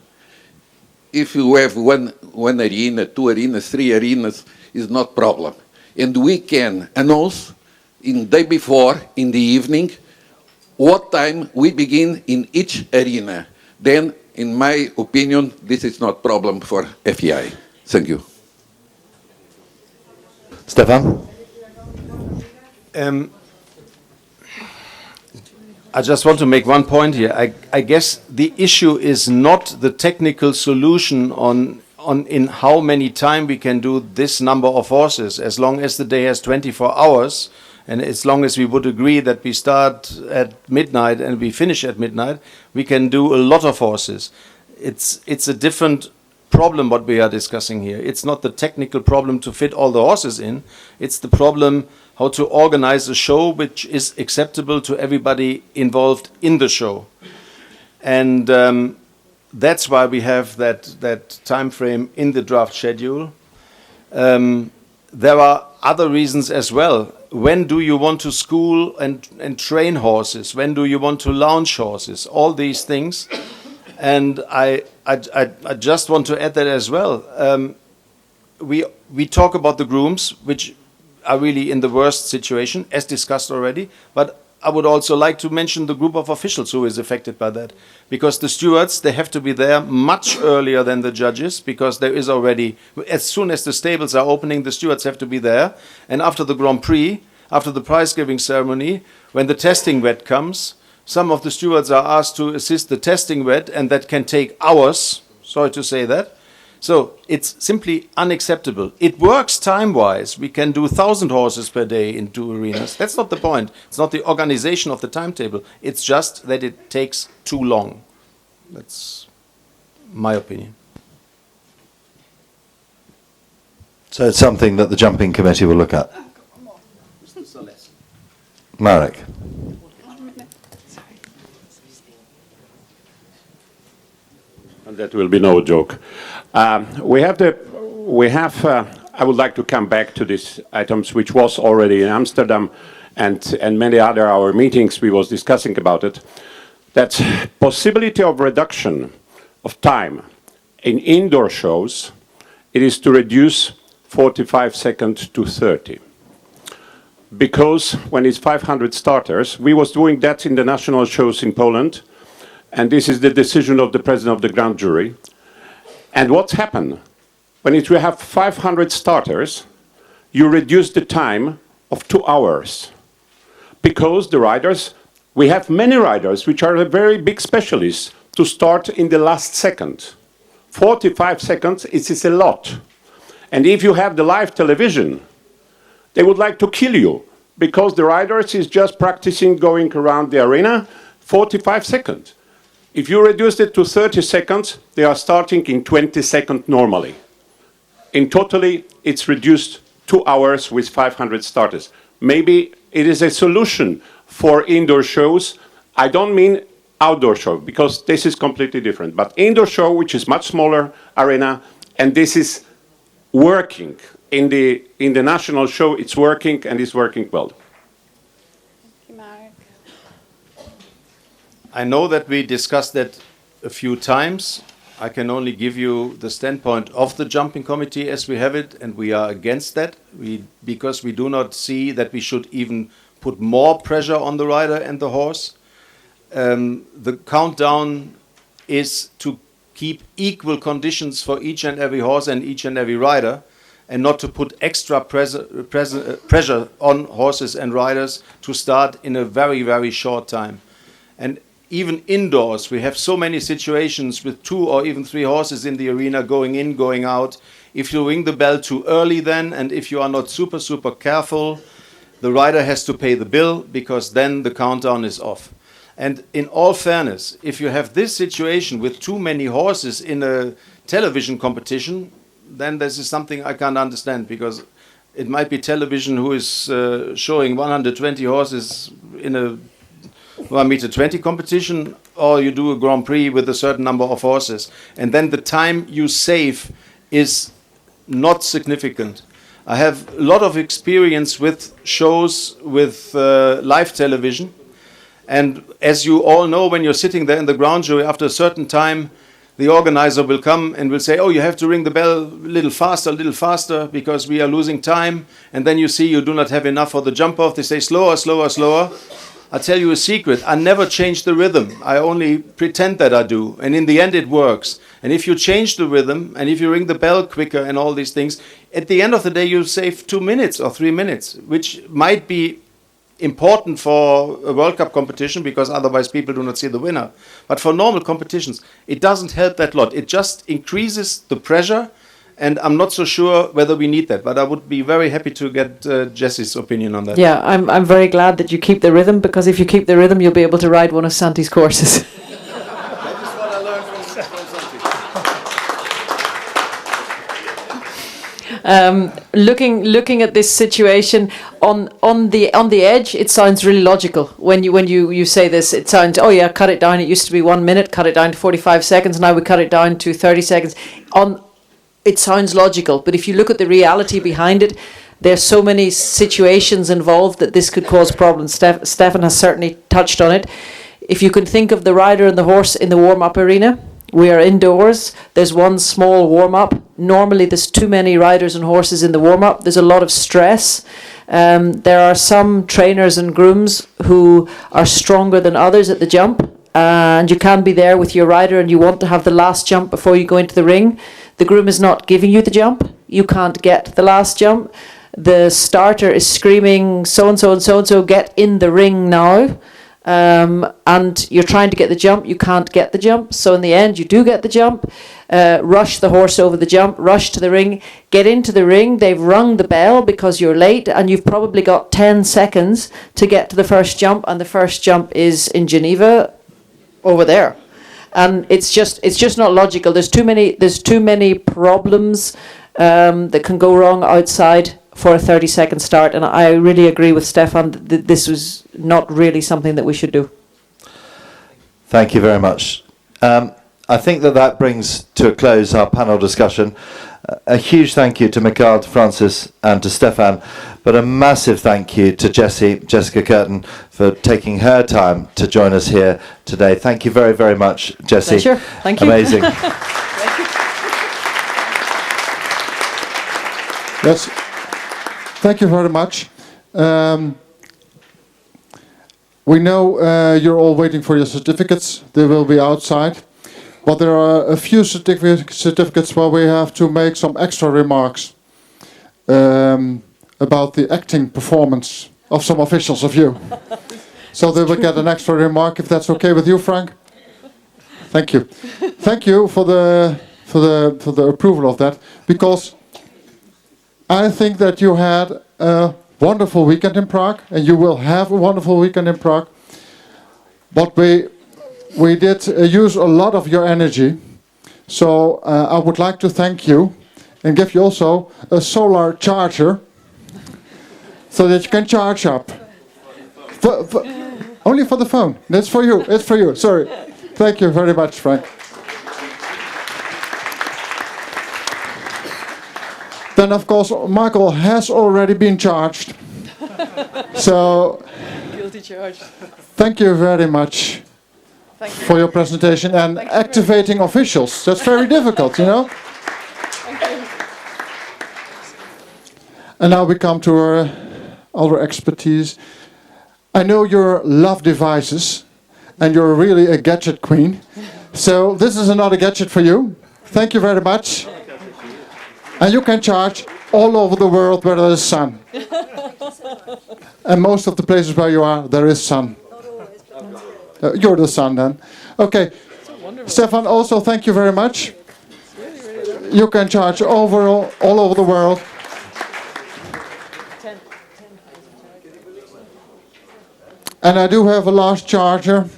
If you have one arena, 2 arenas, 3 arenas, is not problem. And we can announce in day before, in the evening, what time we begin in each arena. Then, in my opinion, this is not problem for FEI. Thank you. Stefan? I just want to make one point here. I guess the issue is not the technical solution on in how many time we can do this number of horses. As long as the day has 24 hours, and as long as we would agree that we start at midnight and we finish at midnight, we can do a lot of horses. It's a different problem what we are discussing here. It's not the technical problem to fit all the horses in. It's the problem how to organize a show which is acceptable to everybody involved in the show. And that's why we have that time frame in the draft schedule. There are other reasons as well. When do you want to school and train horses? When do you want to launch horses? All these things. And I just want to add that as well. We talk about the grooms, which are really in the worst situation, as discussed already. But I would also like to mention the group of officials who is affected by that. Because the stewards, they have to be there much earlier than the judges, because there is already, as soon as the stables are opening, the stewards have to be there. And after the Grand Prix, after the prize-giving ceremony, when the testing wet comes, some of the stewards are asked to assist the testing wet, and that can take hours, sorry to say that. So it's simply unacceptable. It works time-wise. We can do 1,000 horses per day in 2 arenas. That's not the point. It's not the organization of the timetable. It's just that it takes too long. That's my opinion. So it's something that the jumping committee will look at. Marek. And that will be no joke. I would like to come back to these items, which was already in Amsterdam and many other our meetings we was discussing about it. That possibility of reduction of time in indoor shows, it is to reduce 45 seconds to 30. Because when it's 500 starters, we was doing that in the national shows in Poland, and this is the decision of the president of the grand jury. And what's happened? When you have 500 starters, you reduce the time of 2 hours. Because the riders, we have many riders which are very big specialists to start in the last second. 45 seconds is a lot. And if you have the live television, they would like to kill you because the riders is just practicing going around the arena 45 seconds. If you reduce it to 30 seconds, they are starting in 20 seconds normally. In totally, it's reduced 2 hours with 500 starters. Maybe it is a solution for indoor shows. I don't mean outdoor show, because this is completely different. But indoor show, which is much smaller arena, and this is working. In the national show, it's working, and it's working well. I know that we discussed that a few times. I can only give you the standpoint of the jumping committee as we have it, and we are against that because we do not see that we should even put more pressure on the rider and the horse. The countdown is to keep equal conditions for each and every horse and each and every rider, and not to put extra pressure on horses and riders to start in a very, very short time. And even indoors, we have so many situations with 2 or even 3 horses in the arena going in, going out. If you ring the bell too early then, and if you are not super, super careful, the rider has to pay the bill because then the countdown is off. And in all fairness, if you have this situation with too many horses in a television competition, then this is something I can't understand, because it might be television who is showing 120 horses in a 1 meter 20 competition, or you do a Grand Prix with a certain number of horses. And then the time you save is not significant. I have a lot of experience with shows with live television. And as you all know, when you're sitting there in the ground jury, after a certain time, the organizer will come and will say, oh, you have to ring the bell a little faster, because we are losing time. And then you see you do not have enough for the jump off. They say, slower, slower, slower. I'll tell you a secret. I never change the rhythm. I only pretend that I do. And in the end, it works. And if you change the rhythm, and if you ring the bell quicker and all these things, at the end of the day, you save 2 minutes or 3 minutes, which might be important for a World Cup competition, because otherwise people do not see the winner. But for normal competitions, it doesn't help that lot. It just increases the pressure, and I'm not so sure whether we need that. But I would be very happy to get Jesse's opinion on that. Yeah, I'm very glad that you keep the rhythm, because if you keep the rhythm, you'll be able to ride one of Santi's courses. That is what I learned from Santi. Looking at this situation on the edge, it sounds really logical. When you say this, it sounds, oh yeah, cut it down. It used to be 1 minute, cut it down to 45 seconds. Now we cut it down to 30 seconds. It sounds logical, but if you look at the reality behind it, there's so many situations involved that this could cause problems. Stefan has certainly touched on it. If you can think of the rider and the horse in the warm-up arena, we are indoors. There's one small warm-up. Normally there's too many riders and horses in the warm-up. There's a lot of stress. There are some trainers and grooms who are stronger than others at the jump, and you can be there with your rider and you want to have the last jump before you go into the ring. The groom is not giving you the jump. You can't get the last jump. The starter is screaming, so-and-so and so-and-so, get in the ring now. And you're trying to get the jump, you can't get the jump. So in the end, you do get the jump. Rush the horse over the jump, rush to the ring, get into the ring. They've rung the bell because you're late, and you've probably got 10 seconds to get to the first jump, and the first jump is in Geneva over there. And it's just not logical. There's too many problems that can go wrong outside for a 30-second start, and I really agree with Stefan that this was not really something that we should do. Thank you very much. I think that brings to a close our panel discussion. A huge thank you to Mikael, to Francis and to Stefan, but a massive thank you to Jessica Curtin, for taking her time to join us here today. Thank you very, very much, Jessie. Pleasure. Thank you. Amazing. Thank you. Yes. Thank you very much. We know you're all waiting for your certificates. They will be outside. But there are a few certificates where we have to make some extra remarks about the acting performance of some officials of you. So they will get an extra remark, if that's okay with you, Frank. Thank you. Thank you for the approval of that, because I think that you had a wonderful weekend in Prague, and you will have a wonderful weekend in Prague. But we did use a lot of your energy, so I would like to thank you and give you also a solar charger so that you can charge up. Only for the phone. That's for you. It's for you. Sorry. Thank you very much, Frank. Then, of course, Michael has already been charged. So, Guilty charge. Thank you very much for your presentation and activating officials. That's very difficult, you know. Thank you. And now we come to our other expertise. I know you love devices, and you're really a gadget queen. So this is another gadget for you. Thank you very much. And you can charge all over the world where there is sun. And most of the places where you are, there is sun. You're the sun then. Okay. Stefan, also thank you very much. You can charge all over the world. And I do have a last charger,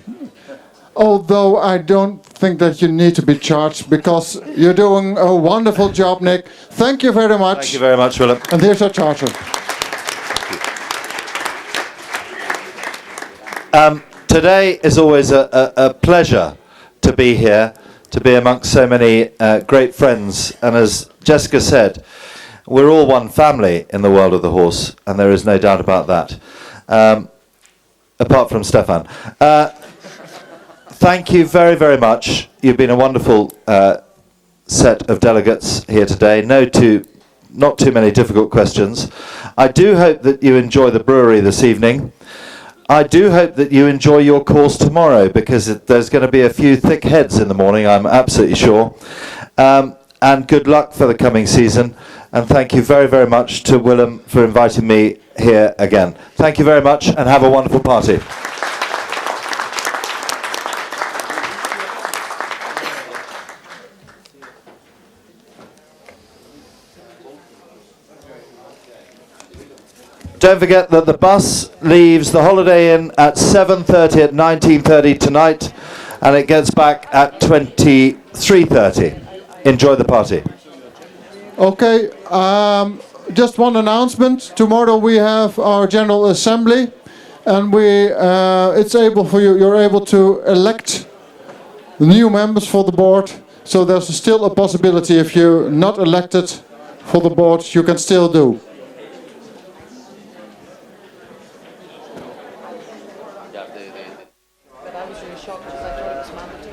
although I don't think that you need to be charged because you're doing a wonderful job, Nick. Thank you very much. Thank you very much, Willem. And here's our charger. Today is always a pleasure to be here, to be amongst so many great friends. And as Jessica said, we're all one family in the world of the horse, and there is no doubt about that. Apart from Stefan. Thank you very, very much. You've been a wonderful set of delegates here today. Not too many difficult questions. I do hope that you enjoy the brewery this evening. I do hope that you enjoy your course tomorrow, because there's going to be a few thick heads in the morning, I'm absolutely sure. And good luck for the coming season. And thank you very, very much to Willem for inviting me here again. Thank you very much, and have a wonderful party. Don't forget that the bus leaves the Holiday Inn at 7:30 at 19:30 tonight, and it gets back at 23:30. Enjoy the party. Okay, just one announcement. Tomorrow we have our General Assembly, and you're able to elect new members for the board. So there's still a possibility, if you're not elected for the board, you can still do. But I was really shocked because I thought it was mandatory.